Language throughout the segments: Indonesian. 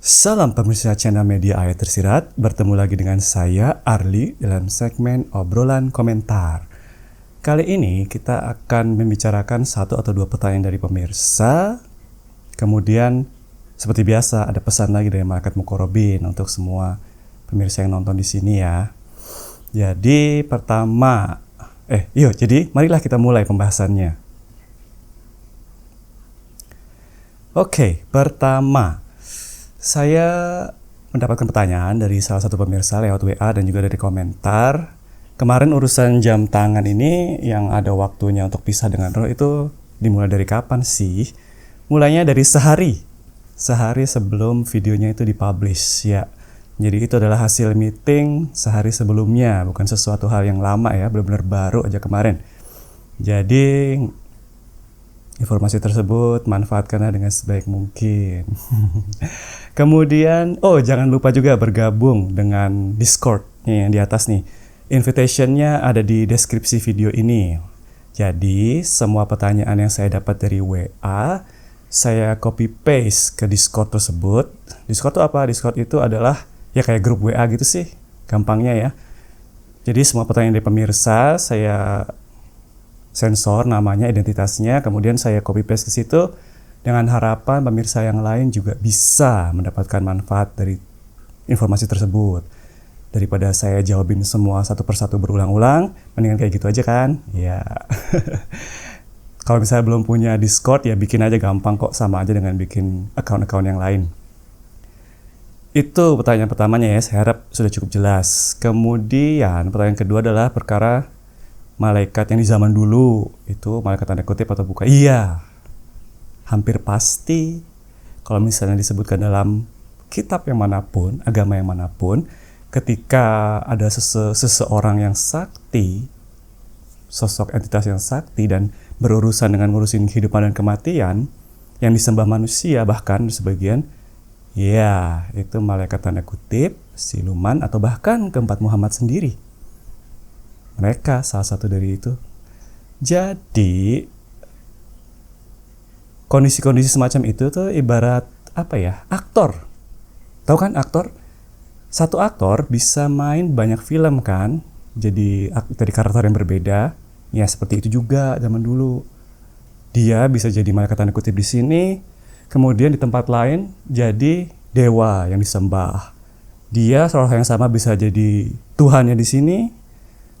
Salam pemirsa channel Media Ayat Tersirat, bertemu lagi dengan saya Arli dalam segmen obrolan komentar. Kali ini kita akan membicarakan satu atau dua pertanyaan dari pemirsa. Kemudian seperti biasa ada pesan lagi dari Malaikat Mukorobin untuk semua pemirsa yang nonton di sini ya. Jadi pertama, jadi marilah kita mulai pembahasannya. Oke, pertama. Saya mendapatkan pertanyaan dari salah satu pemirsa lewat WA dan juga dari komentar. Kemarin urusan jam tangan ini yang ada waktunya untuk pisah dengan roh itu dimulai dari kapan sih? Mulainya dari sehari sebelum videonya itu dipublish ya. Jadi itu adalah hasil meeting sehari sebelumnya, bukan sesuatu hal yang lama ya, benar-benar baru aja kemarin. Jadi informasi tersebut manfaatkanlah dengan sebaik mungkin. Kemudian, jangan lupa juga bergabung dengan Discord nih yang di atas nih. Invitation-nya ada di deskripsi video ini. Jadi, semua pertanyaan yang saya dapat dari WA, saya copy paste ke Discord tersebut. Discord itu apa? Discord itu adalah ya kayak grup WA gitu sih, gampangnya ya. Jadi semua pertanyaan dari pemirsa saya sensor namanya, identitasnya, kemudian saya copy paste ke situ dengan harapan pemirsa yang lain juga bisa mendapatkan manfaat dari informasi tersebut. Daripada saya jawabin semua satu persatu berulang-ulang, mendingan kayak gitu aja kan? Ya. Kalau misalnya belum punya Discord ya bikin aja, gampang kok, sama aja dengan bikin account-account yang lain. Itu pertanyaan pertamanya ya, saya harap sudah cukup jelas. Kemudian pertanyaan kedua adalah perkara malaikat yang di zaman dulu, itu malaikat tanda kutip atau bukan? Iya, hampir pasti kalau misalnya disebutkan dalam kitab yang manapun, agama yang manapun, ketika ada seseorang yang sakti, sosok entitas yang sakti dan berurusan dengan ngurusin kehidupan dan kematian, yang disembah manusia bahkan sebagian, ya itu malaikat tanda kutip, siluman, atau bahkan keempat Muhammad sendiri. Mereka salah satu dari itu. Jadi kondisi-kondisi semacam itu tuh ibarat apa ya? Aktor. Tahu kan aktor? Satu aktor bisa main banyak film kan? Jadi dari karakter yang berbeda. Ya seperti itu juga zaman dulu. Dia bisa jadi malaikat tanda kutip di sini, kemudian di tempat lain jadi dewa yang disembah. Dia seorang yang sama bisa jadi Tuhannya di sini,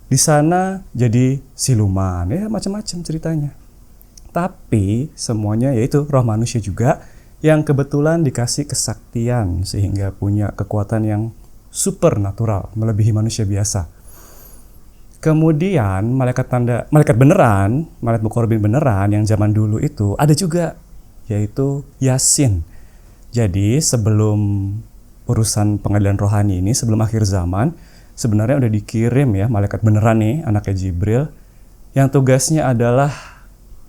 di sana jadi siluman, ya macam-macam ceritanya. Tapi semuanya yaitu roh manusia juga yang kebetulan dikasih kesaktian sehingga punya kekuatan yang supernatural, melebihi manusia biasa. Kemudian malaikat beneran, malaikat Mukorobin beneran yang zaman dulu itu ada juga, yaitu Yasin. Jadi sebelum urusan pengadilan rohani ini, sebelum akhir zaman, sebenarnya udah dikirim ya malaikat beneran nih, anaknya Jibril, yang tugasnya adalah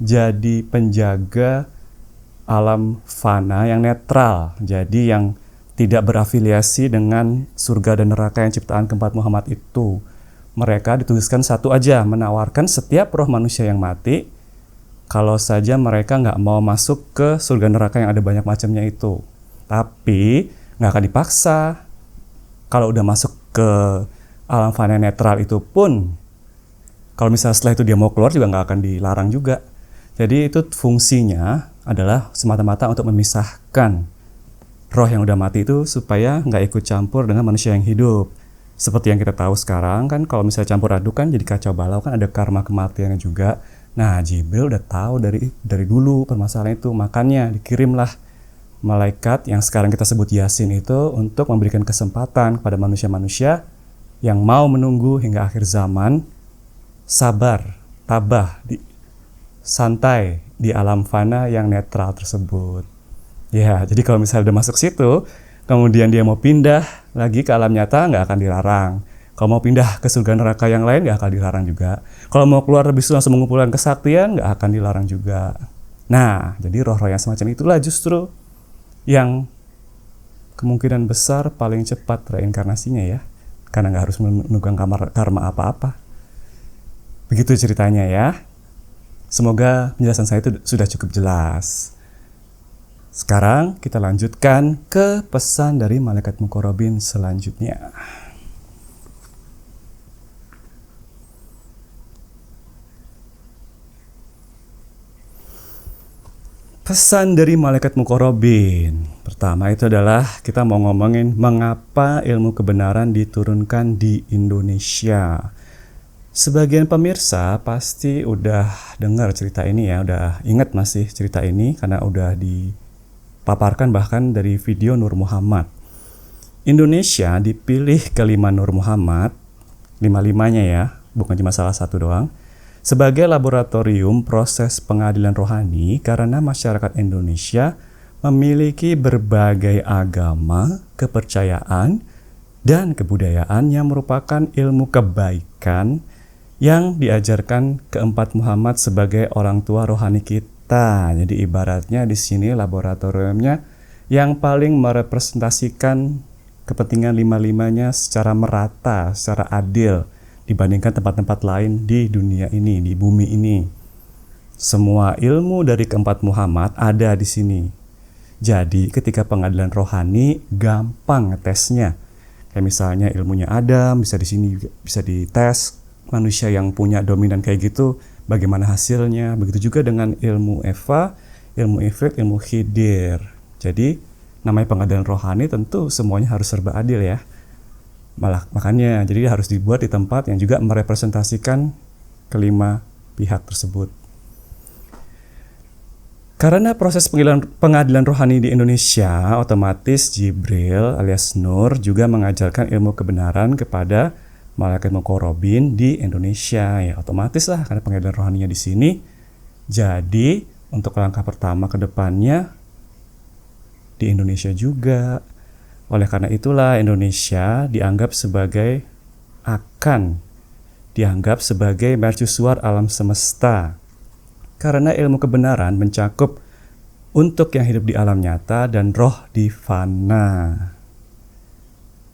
jadi penjaga alam fana yang netral. Jadi yang tidak berafiliasi dengan surga dan neraka yang ciptaan keempat Muhammad itu. Mereka ditugaskan satu aja, menawarkan setiap roh manusia yang mati, kalau saja mereka nggak mau masuk ke surga neraka yang ada banyak macamnya itu. Tapi nggak akan dipaksa. Kalau udah masuk ke alam fana netral itu pun, kalau misalnya setelah itu dia mau keluar juga nggak akan dilarang juga. Jadi itu fungsinya adalah semata-mata untuk memisahkan roh yang udah mati itu supaya nggak ikut campur dengan manusia yang hidup. Seperti yang kita tahu sekarang kan, kalau misalnya campur aduk kan jadi kacau balau kan, ada karma kematiannya juga. Nah Jibril udah tahu dari dulu permasalahan itu, makanya dikirimlah malaikat yang sekarang kita sebut Yasin itu untuk memberikan kesempatan kepada manusia-manusia yang mau menunggu hingga akhir zaman, sabar, tabah, santai di alam fana yang netral tersebut. Ya, jadi kalau misalnya udah masuk situ, kemudian dia mau pindah lagi ke alam nyata, nggak akan dilarang. Kalau mau pindah ke surga neraka yang lain, nggak akan dilarang juga. Kalau mau keluar lebih langsung mengumpulkan kesaktian, nggak akan dilarang juga. Nah, jadi roh-roh yang semacam itulah justru yang kemungkinan besar paling cepat reinkarnasinya ya. Karena nggak harus menunggang karma apa-apa. Begitu ceritanya ya. Semoga penjelasan saya itu sudah cukup jelas. Sekarang kita lanjutkan ke pesan dari malaikat muqarrabin selanjutnya. Pesan dari malaikat muqarrabin. Pertama itu adalah kita mau ngomongin mengapa ilmu kebenaran diturunkan di Indonesia. Sebagian pemirsa pasti udah dengar cerita ini ya, udah ingat masih cerita ini karena udah dipaparkan bahkan dari video Nur Muhammad. Indonesia dipilih kelima Nur Muhammad, lima-limanya ya, bukan cuma salah satu doang, sebagai laboratorium proses pengadilan rohani karena masyarakat Indonesia memiliki berbagai agama, kepercayaan, dan kebudayaan yang merupakan ilmu kebaikan yang diajarkan keempat Muhammad sebagai orang tua rohani kita. Jadi ibaratnya di sini laboratoriumnya yang paling merepresentasikan kepentingan lima-limanya secara merata, secara adil dibandingkan tempat-tempat lain di dunia ini, di bumi ini. Semua ilmu dari keempat Muhammad ada di sini. Jadi ketika pengadilan rohani gampang ngetesnya. Kayak misalnya ilmunya Adam bisa di sini bisa dites. Manusia yang punya dominan kayak gitu bagaimana hasilnya. Begitu juga dengan ilmu Eva, ilmu Ifrit, ilmu Khidir. Jadi namanya pengadilan rohani tentu semuanya harus serba adil ya. Makanya jadi harus dibuat di tempat yang juga merepresentasikan kelima pihak tersebut. Karena proses pengadilan rohani di Indonesia, otomatis Jibril alias Nur juga mengajarkan ilmu kebenaran kepada malaikat muqarrabin di Indonesia. Ya otomatis lah karena pengadilan rohaninya di sini. Jadi untuk langkah pertama ke depannya di Indonesia juga. Oleh karena itulah Indonesia dianggap sebagai mercusuar alam semesta. Karena ilmu kebenaran mencakup untuk yang hidup di alam nyata dan roh di fana.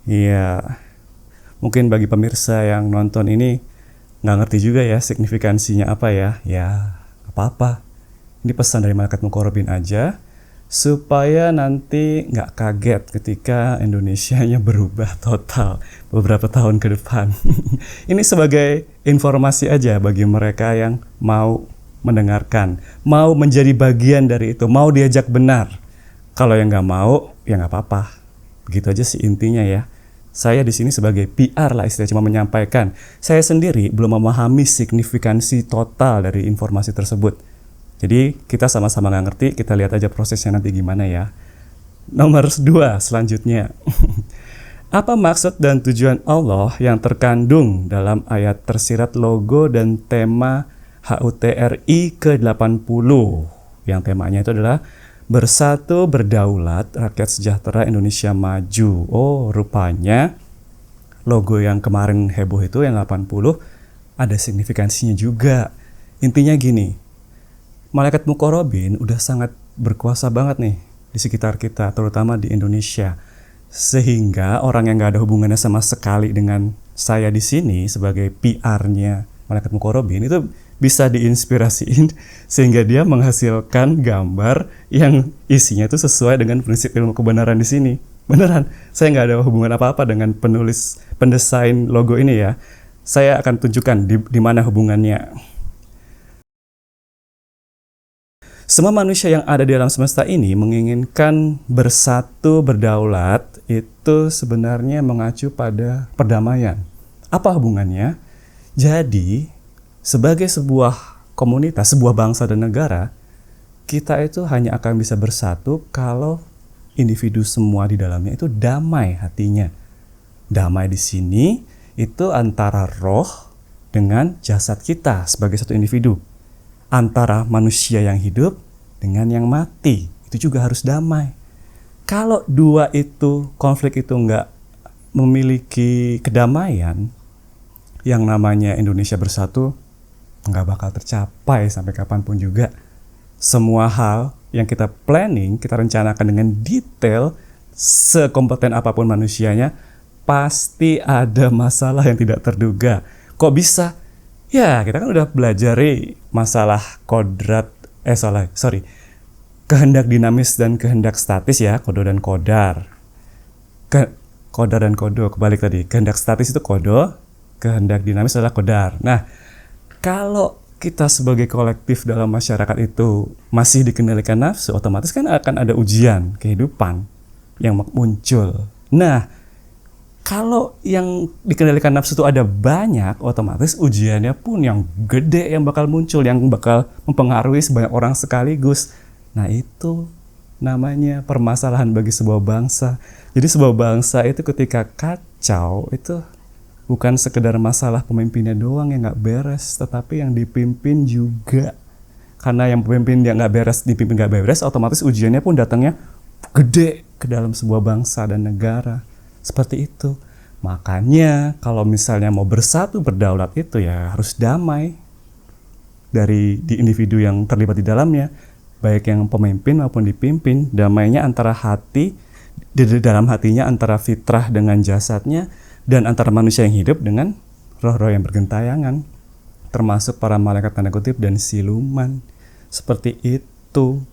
Iya, mungkin bagi pemirsa yang nonton ini nggak ngerti juga ya signifikansinya apa ya. Ya, apa-apa. Ini pesan dari malaikat muqarrabin aja. Supaya nanti nggak kaget ketika Indonesianya berubah total beberapa tahun ke depan. Ini sebagai informasi aja bagi mereka yang mau mendengarkan, mau menjadi bagian dari itu, mau diajak benar. Kalau yang nggak mau, ya nggak apa-apa. Begitu aja sih intinya ya. Saya di sini sebagai PR lah istilahnya cuma menyampaikan. Saya sendiri belum memahami signifikansi total dari informasi tersebut. Jadi kita sama-sama nggak ngerti, kita lihat aja prosesnya nanti gimana ya. Nomor 2 selanjutnya. Apa maksud dan tujuan Allah yang terkandung dalam ayat tersirat logo dan tema HUTRI ke-80? Yang temanya itu adalah Bersatu Berdaulat Rakyat Sejahtera Indonesia Maju. Oh, rupanya logo yang kemarin heboh itu yang 80 ada signifikansinya juga. Intinya gini. Malaikat muqarrabin udah sangat berkuasa banget nih di sekitar kita, terutama di Indonesia. Sehingga orang yang gak ada hubungannya sama sekali dengan saya di sini sebagai PR-nya malaikat muqarrabin itu bisa diinspirasiin sehingga dia menghasilkan gambar yang isinya itu sesuai dengan prinsip ilmu kebenaran di sini. Beneran, saya gak ada hubungan apa-apa dengan pendesain logo ini ya. Saya akan tunjukkan di mana hubungannya. Semua manusia yang ada di alam semesta ini menginginkan bersatu berdaulat itu sebenarnya mengacu pada perdamaian. Apa hubungannya? Jadi, sebagai sebuah komunitas, sebuah bangsa dan negara, kita itu hanya akan bisa bersatu kalau individu semua di dalamnya itu damai hatinya. Damai di sini itu antara roh dengan jasad kita sebagai satu individu. Antara manusia yang hidup dengan yang mati, itu juga harus damai. Kalau dua itu, konflik itu nggak memiliki kedamaian, yang namanya Indonesia bersatu nggak bakal tercapai sampai kapanpun juga. Semua hal yang kita planning, kita rencanakan dengan detail, sekompeten apapun manusianya, pasti ada masalah yang tidak terduga. Kok bisa? Ya, kita kan udah belajar masalah kehendak dinamis dan kehendak statis ya, kodo dan kodar. Kodar dan kodo, kebalik tadi. Kehendak statis itu kodo, kehendak dinamis adalah kodar. Nah, kalau kita sebagai kolektif dalam masyarakat itu masih dikendalikan nafsu, otomatis kan akan ada ujian kehidupan yang muncul. Nah, kalau yang dikendalikan nafsu itu ada banyak, otomatis ujiannya pun yang gede yang bakal muncul, yang bakal mempengaruhi sebanyak orang sekaligus. Nah, itu namanya permasalahan bagi sebuah bangsa. Jadi sebuah bangsa itu ketika kacau, itu bukan sekedar masalah pemimpinnya doang yang nggak beres, tetapi yang dipimpin juga. Karena yang pemimpin yang nggak beres, dipimpin nggak beres, otomatis ujiannya pun datangnya gede ke dalam sebuah bangsa dan negara. Seperti itu. Makanya kalau misalnya mau bersatu berdaulat itu ya harus damai di individu yang terlibat di dalamnya, baik yang pemimpin maupun dipimpin. Damainya antara hati, di dalam hatinya antara fitrah dengan jasadnya, dan antara manusia yang hidup dengan roh-roh yang bergentayangan, termasuk para malaikat tanda kutip dan siluman. Seperti itu.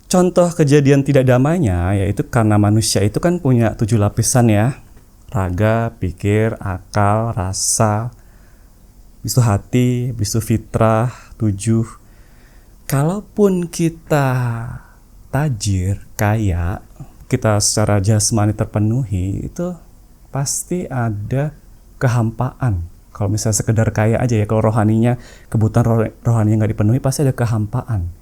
Contoh kejadian tidak damainya yaitu karena manusia itu kan punya 7 lapisan ya. Raga, pikir, akal, rasa, habis itu hati, habis itu fitrah, 7. Kalaupun kita tajir, kaya, kita secara jasmani terpenuhi, itu pasti ada kehampaan. Kalau misalnya sekedar kaya aja ya, kalau rohaninya, kebutuhan rohaninya nggak dipenuhi, pasti ada kehampaan.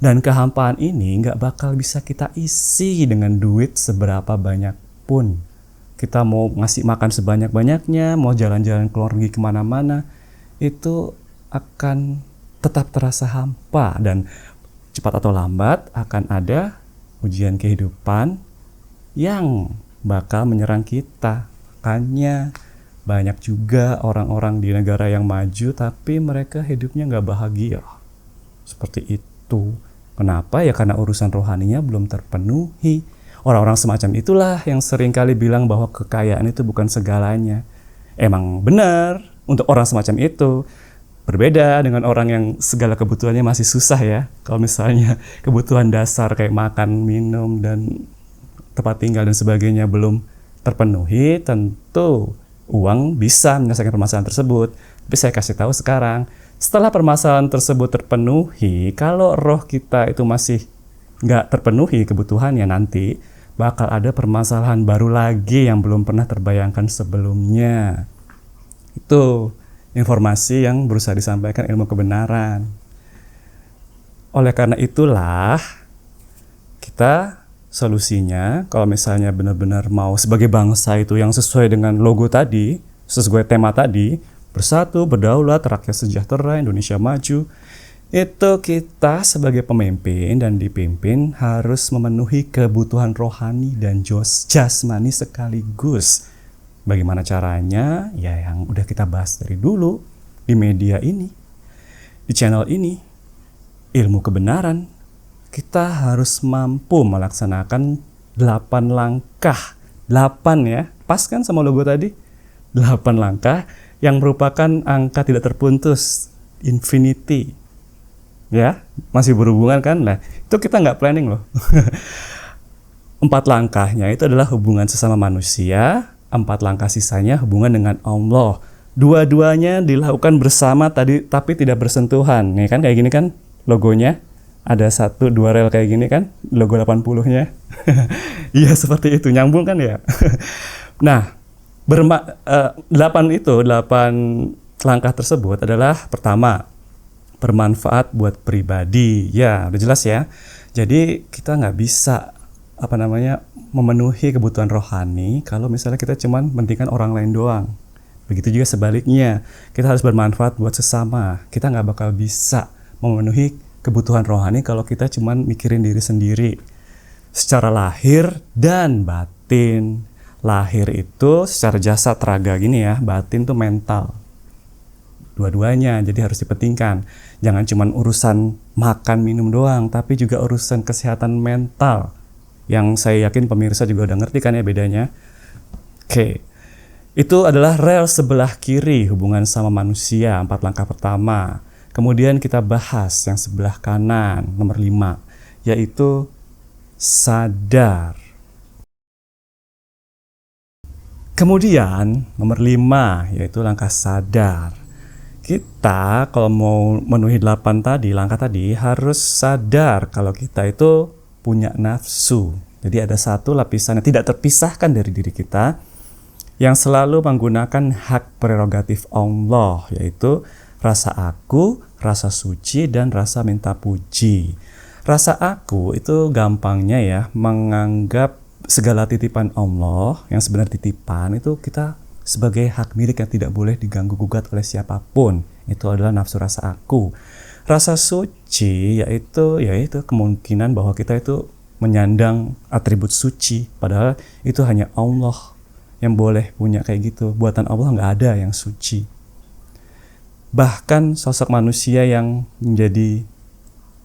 Dan kehampaan ini nggak bakal bisa kita isi dengan duit seberapa banyak pun. Kita mau ngasih makan sebanyak-banyaknya, mau jalan-jalan keluar pergi kemana-mana, itu akan tetap terasa hampa. Dan cepat atau lambat akan ada ujian kehidupan yang bakal menyerang kita. Makanya banyak juga orang-orang di negara yang maju tapi mereka hidupnya nggak bahagia. Seperti itu. Kenapa? Ya karena urusan rohaninya belum terpenuhi. Orang-orang semacam itulah yang sering kali bilang bahwa kekayaan itu bukan segalanya. Emang benar untuk orang semacam itu. Berbeda dengan orang yang segala kebutuhannya masih susah ya. Kalau misalnya kebutuhan dasar kayak makan, minum, dan tempat tinggal dan sebagainya belum terpenuhi, tentu uang bisa menyelesaikan permasalahan tersebut. Tapi saya kasih tahu sekarang, setelah permasalahan tersebut terpenuhi, kalau roh kita itu masih nggak terpenuhi kebutuhannya, nanti bakal ada permasalahan baru lagi yang belum pernah terbayangkan sebelumnya. Itu informasi yang berusaha disampaikan ilmu kebenaran. Oleh karena itulah, kita solusinya kalau misalnya benar-benar mau sebagai bangsa itu yang sesuai dengan logo tadi, sesuai tema tadi, bersatu, berdaulat, rakyat sejahtera, Indonesia maju, itu kita sebagai pemimpin dan dipimpin harus memenuhi kebutuhan rohani dan jasmani sekaligus. Bagaimana caranya? Ya yang udah kita bahas dari dulu di media ini, di channel ini, ilmu kebenaran. Kita harus mampu melaksanakan 8 langkah. 8 ya, pas kan sama logo tadi? 8 langkah yang merupakan angka tidak terputus, infinity. Ya, masih berhubungan kan? Nah, itu kita nggak planning loh. 4 langkahnya itu adalah hubungan sesama manusia, 4 langkah sisanya hubungan dengan Allah. Dua-duanya dilakukan bersama tadi, tapi tidak bersentuhan. Nih kan kayak gini kan logonya. Ada 1, 2 rel kayak gini kan, logo 80-nya. Iya seperti itu, nyambung kan ya. Nah, 8 langkah tersebut adalah pertama, bermanfaat buat pribadi. Ya, udah jelas ya. Jadi kita nggak bisa memenuhi kebutuhan rohani kalau misalnya kita cuman mementingkan orang lain doang. Begitu juga sebaliknya, kita harus bermanfaat buat sesama. Kita nggak bakal bisa memenuhi kebutuhan rohani kalau kita cuman mikirin diri sendiri. Secara lahir dan batin. Lahir itu secara jasad raga gini ya, batin tuh mental. Dua-duanya, jadi harus dipentingkan. Jangan cuman urusan makan minum doang, tapi juga urusan kesehatan mental. Yang saya yakin pemirsa juga udah ngerti kan ya bedanya. Oke, itu adalah rel sebelah kiri hubungan sama manusia, 4 langkah pertama. Kemudian kita bahas yang sebelah kanan, nomor 5, yaitu sadar. Kemudian nomor 5, yaitu langkah sadar. Kita kalau mau memenuhi 8 tadi, langkah tadi, harus sadar kalau kita itu punya nafsu. Jadi ada satu lapisan yang tidak terpisahkan dari diri kita yang selalu menggunakan hak prerogatif Allah, yaitu rasa aku, rasa suci, dan rasa minta puji. Rasa aku itu gampangnya ya, menganggap segala titipan Allah yang sebenarnya titipan itu kita sebagai hak milik yang tidak boleh diganggu gugat oleh siapapun. Itu adalah nafsu rasa aku. Rasa suci yaitu kemungkinan bahwa kita itu menyandang atribut suci, padahal itu hanya Allah yang boleh punya kayak gitu. Buatan Allah nggak ada yang suci. Bahkan sosok manusia yang menjadi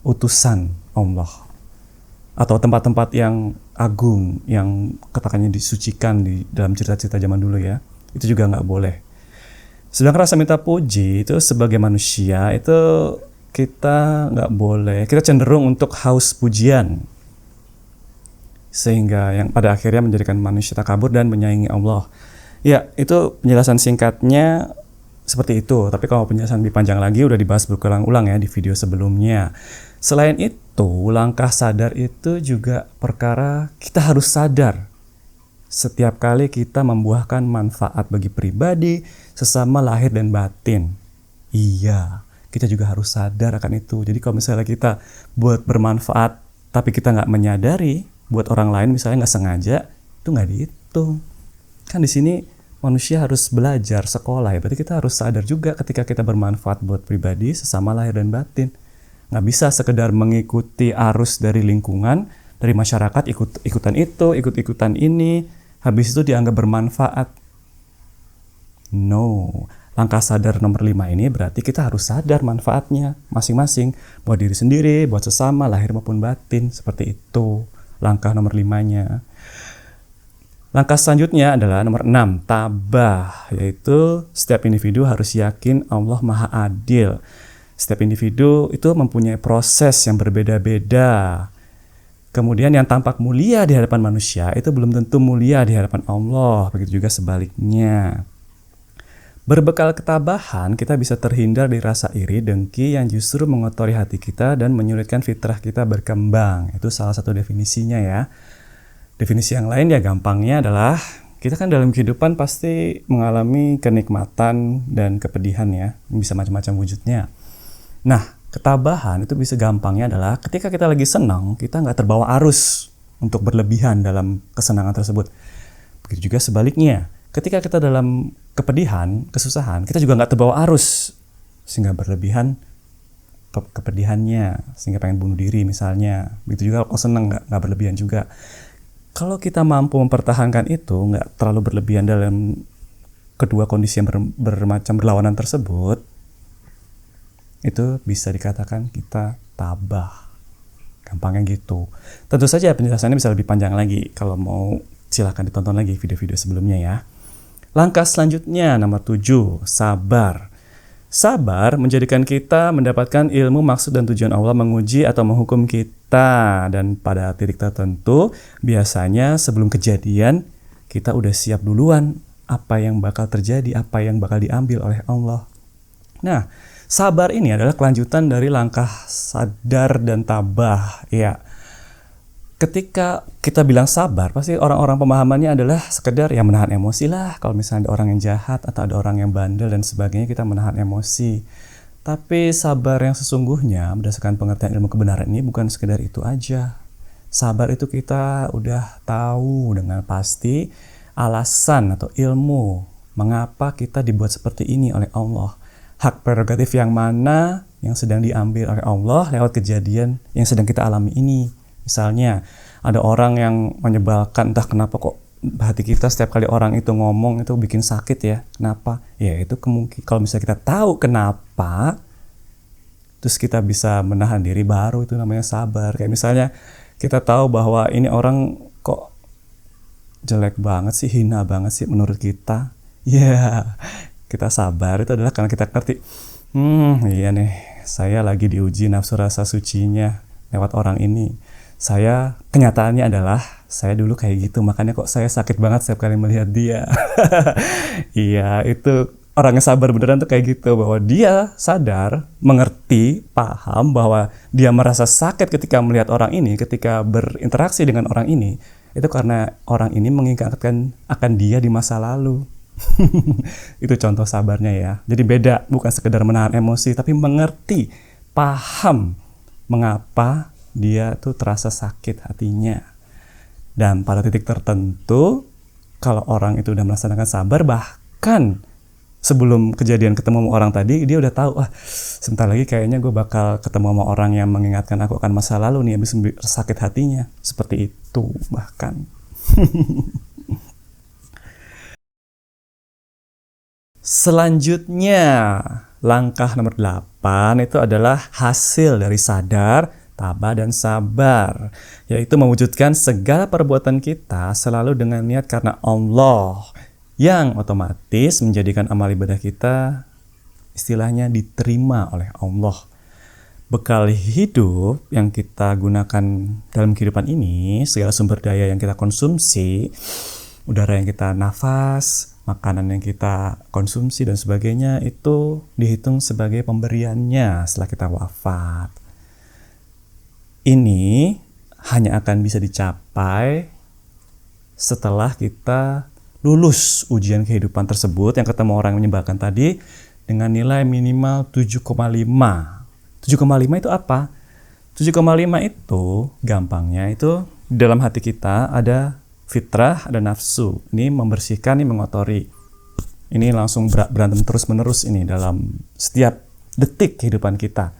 utusan Allah atau tempat-tempat yang agung yang katakannya disucikan di dalam cerita-cerita zaman dulu ya, itu juga nggak boleh. Sedangkan rasa minta puji itu sebagai manusia itu kita nggak boleh, kita cenderung untuk haus pujian, sehingga yang pada akhirnya menjadikan manusia takabur dan menyaingi Allah. Ya, itu penjelasan singkatnya seperti itu. Tapi kalau penjelasan lebih panjang lagi udah dibahas berulang-ulang ya di video sebelumnya. Selain itu, langkah sadar itu juga perkara kita harus sadar setiap kali kita membuahkan manfaat bagi pribadi, sesama lahir dan batin. Iya, kita juga harus sadar akan itu. Jadi kalau misalnya kita buat bermanfaat tapi kita nggak menyadari, buat orang lain misalnya nggak sengaja, itu nggak dihitung. Kan di sini manusia harus belajar, sekolah ya. Berarti kita harus sadar juga ketika kita bermanfaat buat pribadi, sesama lahir dan batin. Nggak bisa sekedar mengikuti arus dari lingkungan, dari masyarakat, ikutan itu, ikut-ikutan ini, habis itu dianggap bermanfaat. No. Langkah sadar nomor 5 ini berarti kita harus sadar manfaatnya masing-masing. Buat diri sendiri, buat sesama, lahir maupun batin. Seperti itu langkah nomor 5-nya. Langkah selanjutnya adalah nomor 6, tabah, yaitu setiap individu harus yakin Allah Maha Adil. Setiap individu itu mempunyai proses yang berbeda-beda. Kemudian yang tampak mulia di hadapan manusia itu belum tentu mulia di hadapan Allah, begitu juga sebaliknya. Berbekal ketabahan, kita bisa terhindar dari rasa iri, dengki yang justru mengotori hati kita dan menyulitkan fitrah kita berkembang. Itu salah satu definisinya ya. Definisi yang lain ya gampangnya adalah kita kan dalam kehidupan pasti mengalami kenikmatan dan kepedihan ya, bisa macam-macam wujudnya. Nah, ketabahan itu bisa gampangnya adalah ketika kita lagi senang, kita nggak terbawa arus untuk berlebihan dalam kesenangan tersebut. Begitu juga sebaliknya, ketika kita dalam kepedihan, kesusahan, kita juga nggak terbawa arus sehingga berlebihan kepedihannya, sehingga pengen bunuh diri misalnya. Begitu juga kalau senang nggak berlebihan juga. Kalau kita mampu mempertahankan itu, nggak terlalu berlebihan dalam kedua kondisi yang bermacam berlawanan tersebut, itu bisa dikatakan kita tabah. Gampangnya gitu. Tentu saja penjelasannya bisa lebih panjang lagi. Kalau mau silahkan ditonton lagi video-video sebelumnya ya. Langkah selanjutnya nomor 7, sabar. Sabar menjadikan kita mendapatkan ilmu maksud dan tujuan Allah menguji atau menghukum kita. Dan pada titik tertentu, biasanya sebelum kejadian, kita udah siap duluan apa yang bakal terjadi, apa yang bakal diambil oleh Allah. Nah, sabar ini adalah kelanjutan dari langkah sadar dan tabah. Ya, ketika kita bilang sabar, pasti orang-orang pemahamannya adalah sekedar ya menahan emosi lah. Kalau misalnya ada orang yang jahat atau ada orang yang bandel dan sebagainya, kita menahan emosi. Tapi sabar yang sesungguhnya berdasarkan pengertian ilmu kebenaran ini bukan sekedar itu aja. Sabar itu kita udah tahu dengan pasti alasan atau ilmu mengapa kita dibuat seperti ini oleh Allah. Hak prerogatif yang mana yang sedang diambil oleh Allah lewat kejadian yang sedang kita alami ini. Misalnya ada orang yang menyebalkan, entah kenapa kok hati kita setiap kali orang itu ngomong itu bikin sakit ya. Kenapa? Ya itu kemungkinan kalau misalnya kita tahu kenapa, terus kita bisa menahan diri, baru itu namanya sabar. Kayak misalnya kita tahu bahwa ini orang kok jelek banget sih, hina banget sih menurut kita. Ya, kita sabar itu adalah karena kita ngerti, iya nih saya lagi diuji nafsu rasa sucinya lewat orang ini. Kenyataannya adalah saya dulu kayak gitu, makanya kok saya sakit banget setiap kali melihat dia. Iya, itu orang yang sabar beneran tuh kayak gitu, bahwa dia sadar, mengerti, paham bahwa dia merasa sakit ketika melihat orang ini, ketika berinteraksi dengan orang ini, itu karena orang ini mengingatkan akan dia di masa lalu. Itu contoh sabarnya ya. Jadi beda, bukan sekedar menahan emosi, tapi mengerti, paham mengapa dia tuh terasa sakit hatinya. Dan pada titik tertentu, kalau orang itu udah melaksanakan sabar, bahkan sebelum kejadian ketemu sama orang tadi, dia udah tahu, sebentar lagi kayaknya gue bakal ketemu sama orang yang mengingatkan aku akan masa lalu nih, habis sakit hatinya. Seperti itu bahkan. Selanjutnya, langkah nomor 8 itu adalah hasil dari sadar, tabah, dan sabar, yaitu mewujudkan segala perbuatan kita selalu dengan niat karena Allah, yang otomatis menjadikan amal ibadah kita istilahnya diterima oleh Allah. Bekal hidup yang kita gunakan dalam kehidupan ini, segala sumber daya yang kita konsumsi, udara yang kita nafas, makanan yang kita konsumsi dan sebagainya, itu dihitung sebagai pemberiannya setelah kita wafat. Ini hanya akan bisa dicapai setelah kita lulus ujian kehidupan tersebut yang ketemu orang yang menyebalkan tadi dengan nilai minimal 7,5. 7,5 itu apa? 7,5 itu gampangnya itu dalam hati kita ada fitrah, ada nafsu. Ini membersihkan, ini mengotori. Ini langsung berantem terus-menerus ini dalam setiap detik kehidupan kita.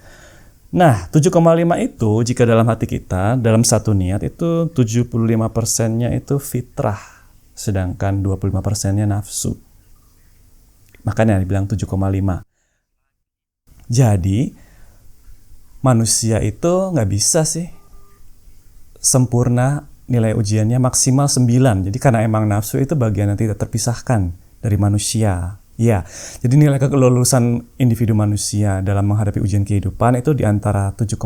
Nah, 7,5 itu jika dalam hati kita, dalam satu niat itu 75%-nya itu fitrah, sedangkan 25%-nya nafsu. Makanya dibilang 7,5. Jadi, manusia itu nggak bisa sih sempurna nilai ujiannya maksimal 9. Jadi karena emang nafsu itu bagian yang tidak terpisahkan dari manusia. Ya, jadi nilai kelulusan individu manusia dalam menghadapi ujian kehidupan itu di antara 7,5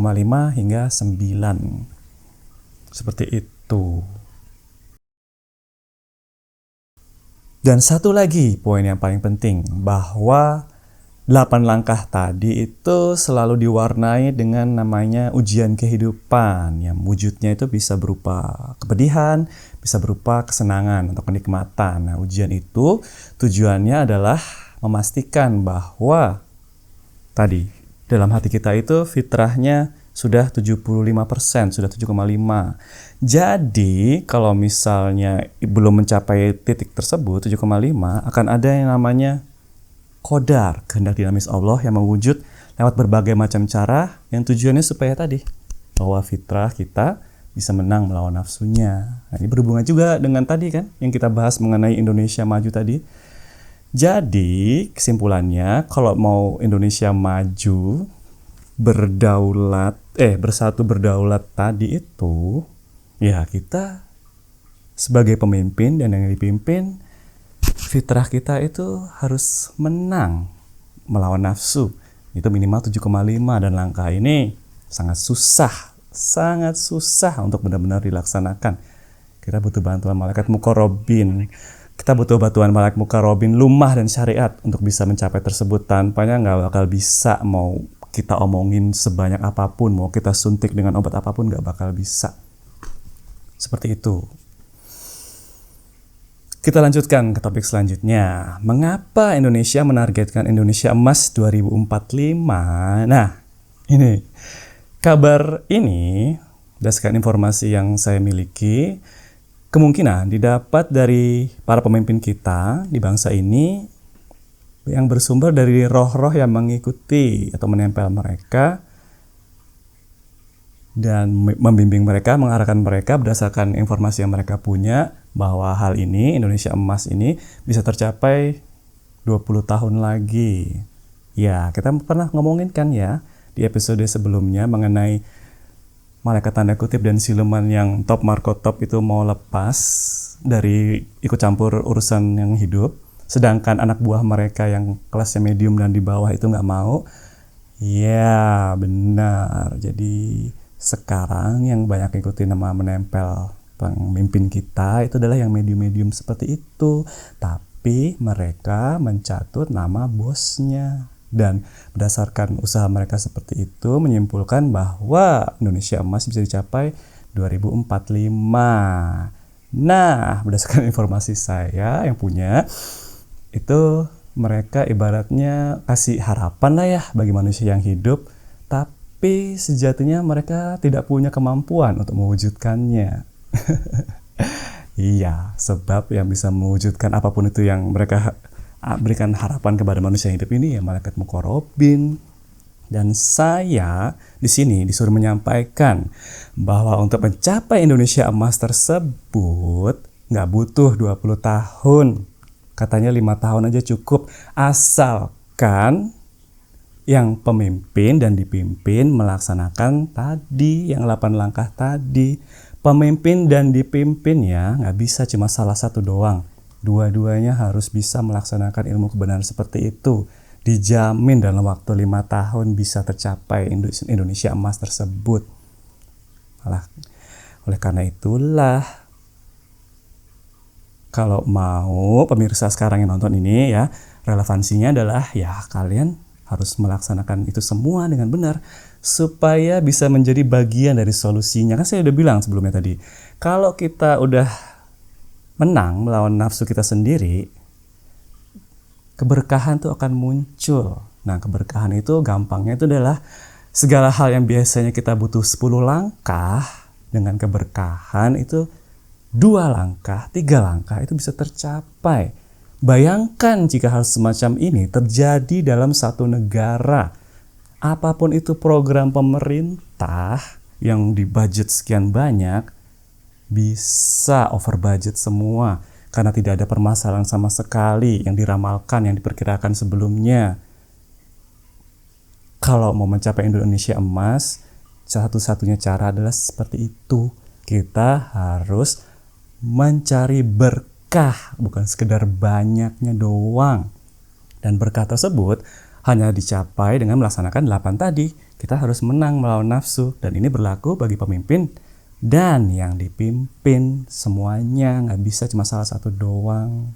hingga 9. Seperti itu. Dan satu lagi poin yang paling penting, bahwa 8 langkah tadi itu selalu diwarnai dengan namanya ujian kehidupan, yang wujudnya itu bisa berupa kepedihan, bisa berupa kesenangan atau kenikmatan. Nah, ujian itu tujuannya adalah memastikan bahwa tadi dalam hati kita itu fitrahnya sudah 75%, sudah 7,5. Jadi kalau misalnya belum mencapai titik tersebut 7,5, akan ada yang namanya qadar, kehendak dinamis Allah yang mewujud lewat berbagai macam cara yang tujuannya supaya tadi bahwa fitrah kita bisa menang melawan nafsunya. Nah, ini berhubungan juga dengan tadi kan yang kita bahas mengenai Indonesia maju tadi. Jadi kesimpulannya, kalau mau Indonesia maju, bersatu berdaulat tadi itu, ya kita sebagai pemimpin dan yang dipimpin, fitrah kita itu harus menang melawan nafsu. Itu minimal 7,5, dan langkah ini sangat susah untuk benar-benar dilaksanakan. Kita butuh bantuan malaikat muqarrabin. Kita butuh bantuan malaikat muqarrabin, lumah dan syariat untuk bisa mencapai tersebut. Tanpanya nggak bakal bisa, mau kita omongin sebanyak apapun, mau kita suntik dengan obat apapun, nggak bakal bisa. Seperti itu. Kita lanjutkan ke topik selanjutnya. Mengapa Indonesia menargetkan Indonesia Emas 2045? Nah, ini kabar ini berdasarkan informasi yang saya miliki, kemungkinan didapat dari para pemimpin kita di bangsa ini yang bersumber dari roh-roh yang mengikuti atau menempel mereka dan membimbing mereka, mengarahkan mereka berdasarkan informasi yang mereka punya, bahwa hal ini, Indonesia Emas ini, bisa tercapai 20 tahun lagi. Ya, kita pernah ngomongin kan ya di episode sebelumnya mengenai malaikat tanda kutip dan siluman yang top Marco Top itu mau lepas dari ikut campur urusan yang hidup, sedangkan anak buah mereka yang kelasnya medium dan di bawah itu nggak mau. Ya, benar. Jadi sekarang yang banyak ikutin nama menempel pemimpin kita itu adalah yang medium-medium seperti itu. Tapi mereka mencatut nama bosnya. Dan berdasarkan usaha mereka seperti itu menyimpulkan bahwa Indonesia emas bisa dicapai 2045. Nah, berdasarkan informasi saya yang punya, itu mereka ibaratnya kasih harapan lah ya bagi manusia yang hidup, tapi sejatinya mereka tidak punya kemampuan untuk mewujudkannya. Iya, sebab yang bisa mewujudkan apapun itu yang mereka berikan harapan kepada manusia yang hidup ini ya malaikat muqarrabin. Dan saya di sini disuruh menyampaikan bahwa untuk mencapai Indonesia emas tersebut nggak butuh 20 tahun. Katanya 5 tahun aja cukup, asalkan yang pemimpin dan dipimpin melaksanakan tadi, yang 8 langkah tadi. Pemimpin dan dipimpin ya nggak bisa cuma salah satu doang. Dua-duanya harus bisa melaksanakan ilmu kebenaran seperti itu. Dijamin dalam waktu 5 tahun bisa tercapai Indonesia emas tersebut. Oleh karena itulah, kalau mau pemirsa sekarang yang nonton ini ya, relevansinya adalah ya kalian harus melaksanakan itu semua dengan benar supaya bisa menjadi bagian dari solusinya. Kan saya udah bilang sebelumnya tadi, kalau kita udah menang melawan nafsu kita sendiri, keberkahan tuh akan muncul. Nah, keberkahan itu gampangnya itu adalah segala hal yang biasanya kita butuh 10 langkah, dengan keberkahan itu 2 langkah, 3 langkah itu bisa tercapai. Bayangkan jika hal semacam ini terjadi dalam satu negara. Apapun itu program pemerintah yang dibudget sekian banyak, bisa over budget semua. Karena tidak ada permasalahan sama sekali yang diramalkan, yang diperkirakan sebelumnya. Kalau mau mencapai Indonesia emas, satu-satunya cara adalah seperti itu. Kita harus mencari berkah, bukan sekedar banyaknya doang. Dan berkah tersebut hanya dicapai dengan melaksanakan 8 tadi. Kita harus menang melawan nafsu, dan ini berlaku bagi pemimpin dan yang dipimpin, semuanya nggak bisa cuma salah satu doang.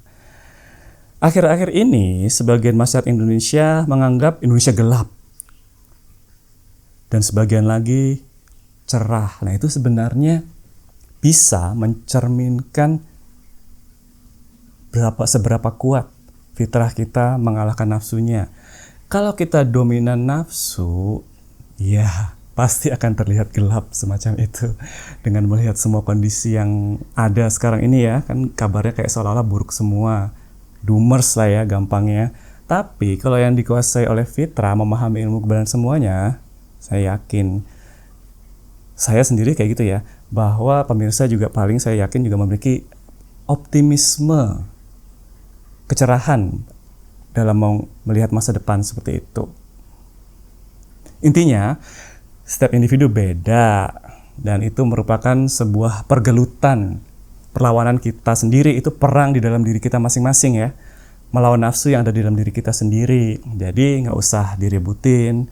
Akhir-akhir ini sebagian masyarakat Indonesia menganggap Indonesia gelap dan sebagian lagi cerah. Nah, itu sebenarnya bisa mencerminkan seberapa kuat fitrah kita mengalahkan nafsunya. Kalau kita dominan nafsu, ya pasti akan terlihat gelap semacam itu. Dengan melihat semua kondisi yang ada sekarang ini ya, kan kabarnya kayak seolah-olah buruk semua. Doomers lah ya gampangnya. Tapi kalau yang dikuasai oleh fitrah, memahami ilmu kebenaran semuanya, saya yakin, saya sendiri kayak gitu ya, bahwa pemirsa juga paling saya yakin juga memiliki optimisme, kecerahan dalam mau melihat masa depan seperti itu. Intinya, setiap individu beda, dan itu merupakan sebuah pergelutan, perlawanan kita sendiri, itu perang di dalam diri kita masing-masing ya, melawan nafsu yang ada di dalam diri kita sendiri. Jadi nggak usah diributin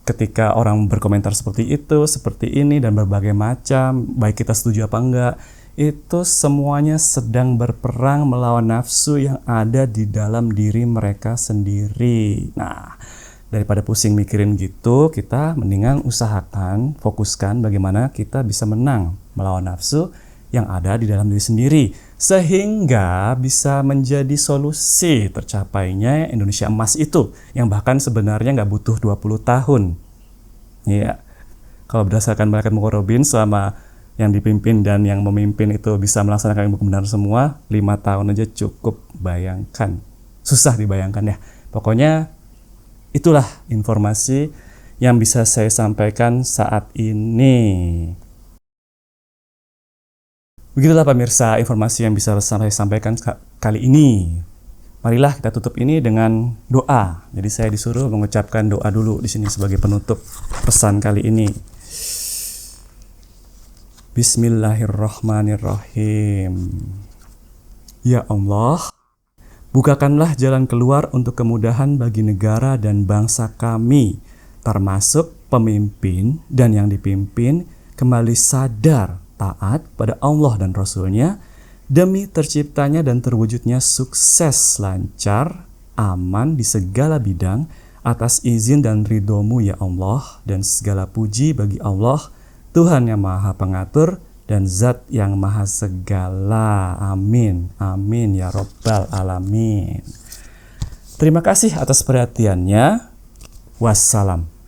ketika orang berkomentar seperti itu, seperti ini, dan berbagai macam, baik kita setuju apa enggak, itu semuanya sedang berperang melawan nafsu yang ada di dalam diri mereka sendiri. Nah, daripada pusing mikirin gitu, kita mendingan usahakan, fokuskan bagaimana kita bisa menang melawan nafsu yang ada di dalam diri sendiri. Sehingga bisa menjadi solusi tercapainya Indonesia emas itu, yang bahkan sebenarnya nggak butuh 20 tahun. Ya, kalau berdasarkan malaikat muqarrabin, selama yang dipimpin dan yang memimpin itu bisa melaksanakan ilmu kebenaran semua, 5 tahun aja cukup. Bayangkan. Susah dibayangkan ya. Pokoknya itulah informasi yang bisa saya sampaikan saat ini. Begitulah pemirsa informasi yang bisa saya sampaikan kali ini. Marilah kita tutup ini dengan doa. Jadi saya disuruh mengucapkan doa dulu di sini sebagai penutup pesan kali ini. Bismillahirrahmanirrahim. Ya Allah, bukakanlah jalan keluar untuk kemudahan bagi negara dan bangsa kami, termasuk pemimpin dan yang dipimpin kembali sadar taat pada Allah dan Rasul-Nya demi terciptanya dan terwujudnya sukses, lancar, aman di segala bidang atas izin dan ridho-Mu ya Allah, dan segala puji bagi Allah, Tuhan yang Maha Pengatur dan Zat yang Maha Segala. Amin. Amin ya Rabbal Alamin. Terima kasih atas perhatiannya. Wassalam.